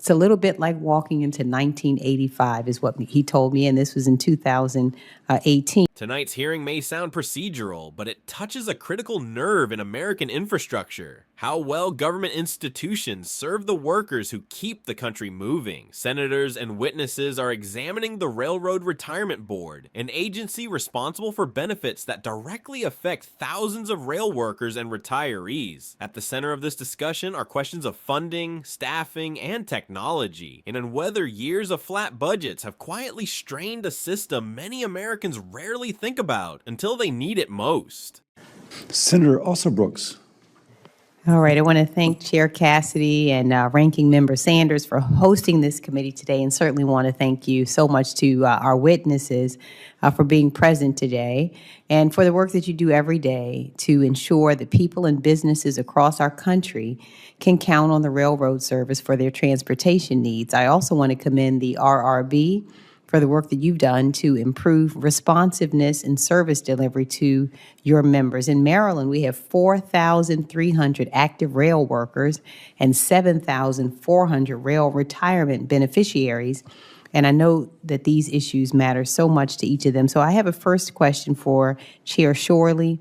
It's a little bit like walking into 1985 is what he told me, and this was in 2018. Tonight's hearing may sound procedural, but it touches a critical nerve in American infrastructure. How well government institutions serve the workers who keep the country moving. Senators and witnesses are examining the Railroad Retirement Board, an agency responsible for benefits that directly affect thousands of rail workers and retirees. At the center of this discussion are questions of funding, staffing, and technology, and on whether years of flat budgets have quietly strained a system many Americans rarely think about until they need it most. Senator Brooks. All right, I want to thank Chair Cassidy and Ranking Member Sanders for hosting this committee today, and certainly want to thank you so much to our witnesses for being present today and for the work that you do every day to ensure that people and businesses across our country can count on the railroad service for their transportation needs. I also want to commend the RRB for the work that you've done to improve responsiveness and service delivery to your members. In Maryland, we have 4,300 active rail workers and 7,400 rail retirement beneficiaries. And I know that these issues matter so much to each of them. So I have a first question for Chair Shorley.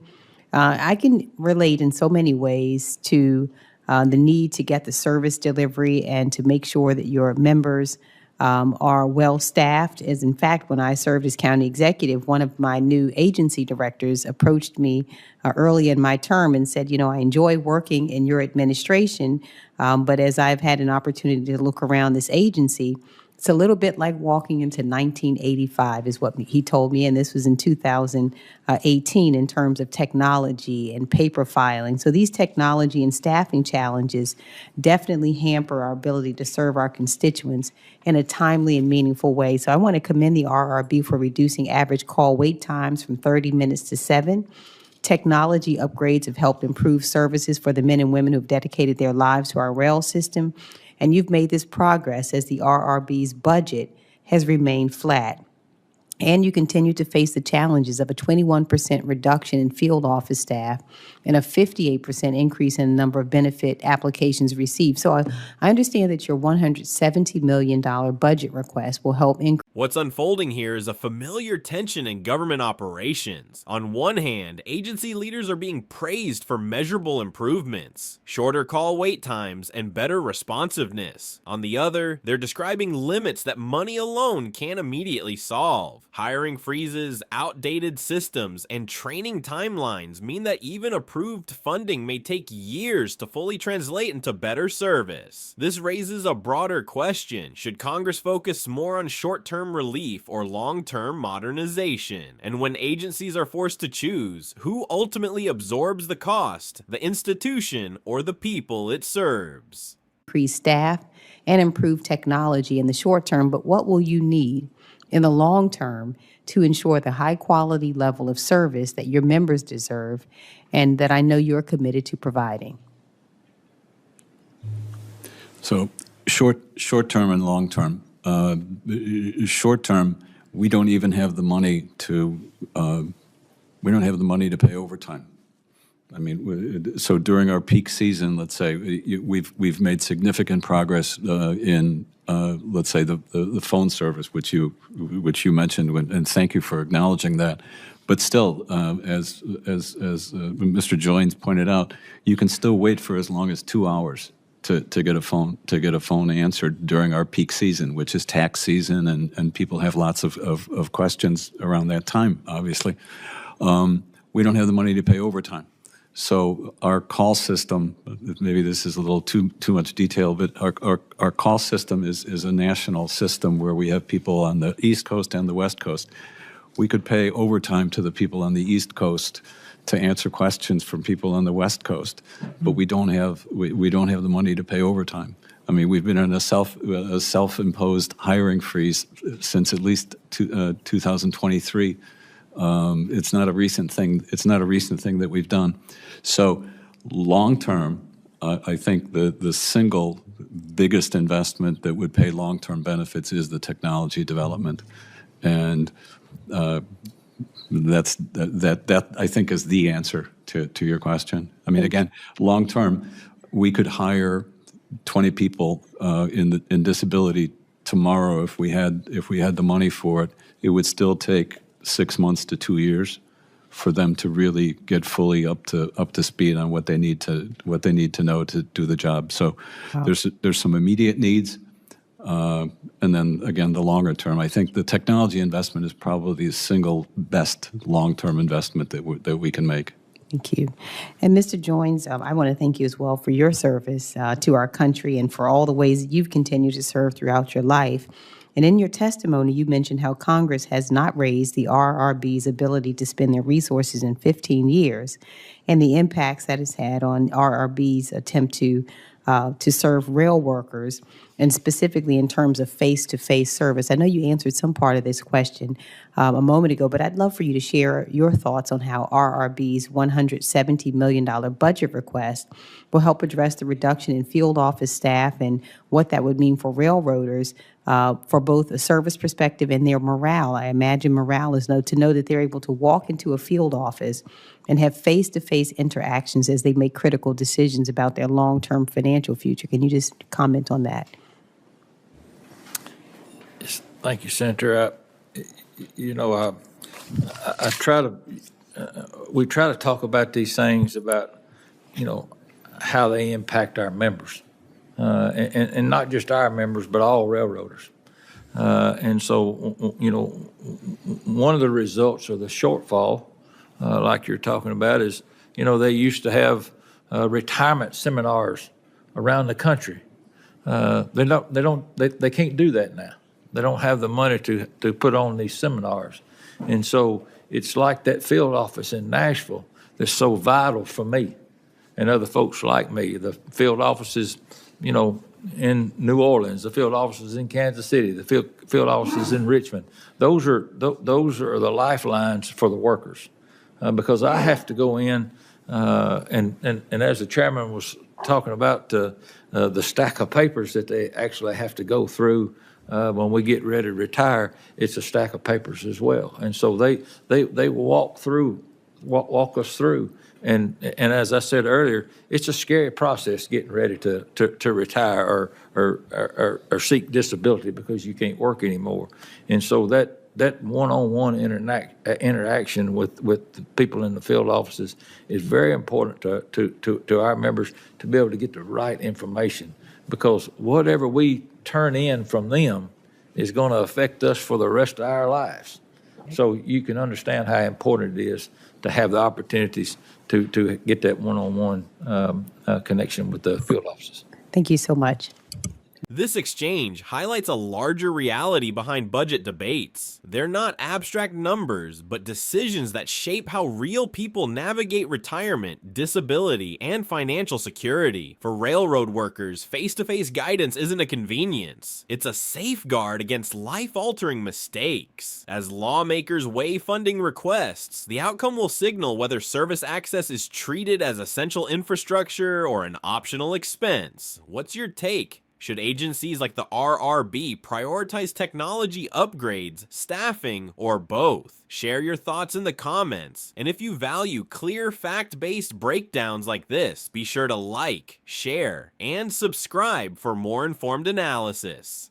I can relate in so many ways to the need to get the service delivery and to make sure that your members are well-staffed. As in fact, when I served as county executive, one of my new agency directors approached me early in my term and said, I enjoy working in your administration, but as I've had an opportunity to look around this agency, it's a little bit like walking into 1985 is what he told me, and this was in 2018 in terms of technology and paper filing. So these technology and staffing challenges definitely hamper our ability to serve our constituents in a timely and meaningful way. So I want to commend the RRB for reducing average call wait times from 30 minutes to 7. Technology upgrades have helped improve services for the men and women who've dedicated their lives to our rail system. And you've made this progress as the RRB's budget has remained flat. And you continue to face the challenges of a 21% reduction in field office staff and a 58% increase in the number of benefit applications received. So I understand that your $170 million budget request will help increase. What's unfolding here is a familiar tension in government operations. On one hand, agency leaders are being praised for measurable improvements, shorter call wait times, and better responsiveness. On the other, they're describing limits that money alone can't immediately solve. Hiring freezes, outdated systems, and training timelines mean that even approved funding may take years to fully translate into better service. This raises a broader question. Should Congress focus more on short-term relief or long-term modernization? And when agencies are forced to choose, who ultimately absorbs the cost, the institution or the people it serves? Increase staff and improve technology in the short term, but what will you need in the long term to ensure the high quality level of service that your members deserve and that I know you're committed to providing? So short term and long term. Short term, we don't even have the money to pay overtime. I mean, so during our peak season, let's say we've made significant progress in let's say the phone service, which you mentioned, and thank you for acknowledging that. But still, as Mr. Joines pointed out, you can still wait for as long as 2 hours to get a phone answered during our peak season, which is tax season, and people have lots of questions around that time. Obviously, we don't have the money to pay overtime. So our call system, maybe this is a little too much detail, but our call system is a national system where we have people on the East Coast and the West Coast. We could pay overtime to the people on the East Coast to answer questions from people on the West Coast, but we don't have the money to pay overtime. I mean, we've been in a self-imposed hiring freeze since at least 2023. It's not a recent thing. It's not a recent thing that we've done. So long term, I think the single biggest investment that would pay long-term benefits is the technology development, and that I think is the answer to your question. I mean, again, long term, we could hire 20 people in disability tomorrow, if we had the money for it, it would still take 6 months to 2 years for them to really get fully up to speed on what they need to know to do the job. So there's some immediate needs, and then again the longer term. I think the technology investment is probably the single best long-term investment that we can make. Thank you. And Mr. Joins, I want to thank you as well for your service to our country and for all the ways that you've continued to serve throughout your life. And in your testimony, you mentioned how Congress has not raised the RRB's ability to spend their resources in 15 years and the impacts that it's had on RRB's attempt to serve rail workers, and specifically in terms of face-to-face service. I know you answered some part of this question a moment ago, but I'd love for you to share your thoughts on how RRB's $170 million budget request will help address the reduction in field office staff and what that would mean for railroaders for both a service perspective and their morale. I imagine morale is to know that they're able to walk into a field office and have face-to-face interactions as they make critical decisions about their long-term financial future. Can you just comment on that? Thank you, Senator. I try to, we try to talk about these things about, how they impact our members, and not just our members, but all railroaders. And so, one of the results of the shortfall, like you're talking about, is, they used to have retirement seminars around the country. They can't do that now. They don't have the money to put on these seminars. And so it's like that field office in Nashville that's so vital for me and other folks like me. The field offices, in New Orleans, the field offices in Kansas City, the field offices in Richmond. Those are the lifelines for the workers, because I have to go in and as the chairman was talking about the stack of papers that they actually have to go through when we get ready to retire, it's a stack of papers as well. And so they walk us through. And as I said earlier, it's a scary process getting ready to retire or seek disability because you can't work anymore. And so that one-on-one interaction with the people in the field offices is very important to our members to be able to get the right information, because whatever we turn in from them is going to affect us for the rest of our lives. So you can understand how important it is to have the opportunities to get that one-on-one connection with the field offices. Thank you so much. This exchange highlights a larger reality behind budget debates. They're not abstract numbers, but decisions that shape how real people navigate retirement, disability, and financial security. For railroad workers, face-to-face guidance isn't a convenience. It's a safeguard against life-altering mistakes. As lawmakers weigh funding requests, the outcome will signal whether service access is treated as essential infrastructure or an optional expense. What's your take? Should agencies like the RRB prioritize technology upgrades, staffing, or both? Share your thoughts in the comments. And if you value clear, fact-based breakdowns like this, be sure to like, share, and subscribe for more informed analysis.